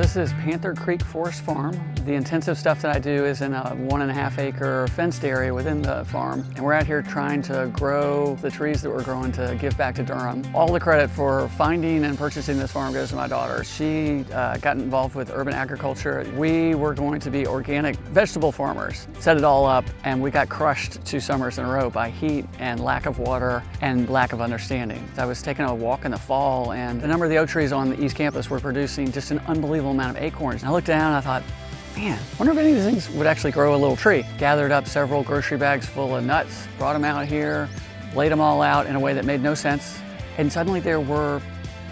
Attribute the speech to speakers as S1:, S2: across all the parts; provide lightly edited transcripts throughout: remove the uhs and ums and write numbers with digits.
S1: This is Panther Creek Forest Farm. The intensive stuff that I do is in a 1.5 acre fenced area within the farm. And we're out here trying to grow the trees that we're growing to give back to Durham. All the credit for finding and purchasing this farm goes to my daughter. She got involved with urban agriculture. We were going to be organic vegetable farmers. Set it all up and we got crushed 2 summers in a row by heat and lack of water and lack of understanding. I was taking a walk in the fall and a number of the oak trees on the East Campus were producing just an unbelievable amount of acorns. And I looked down and I thought, man, I wonder if any of these things would actually grow a little tree. Gathered up several grocery bags full of nuts, brought them out here, laid them all out in a way that made no sense. And suddenly there were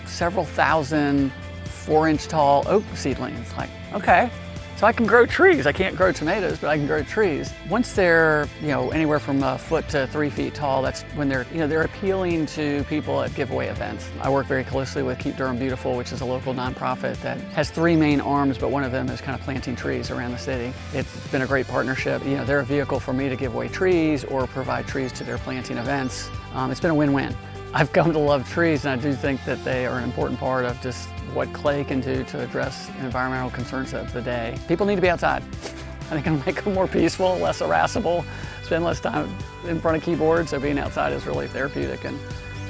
S1: several thousand 4-inch tall oak seedlings. Like, okay, so I can grow trees. I can't grow tomatoes, but I can grow trees. Once they're, anywhere from a foot to 3 feet tall, that's when they're appealing to people at giveaway events. I work very closely with Keep Durham Beautiful, which is a local nonprofit that has 3 main arms, but one of them is kind of planting trees around the city. It's been a great partnership. They're a vehicle for me to give away trees or provide trees to their planting events. It's been a win-win. I've come to love trees, and I do think that they are an important part of just what clay can do to address environmental concerns of the day. People need to be outside. I think it'll make them more peaceful, less harassable, spend less time in front of keyboards, so being outside is really therapeutic and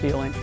S1: healing.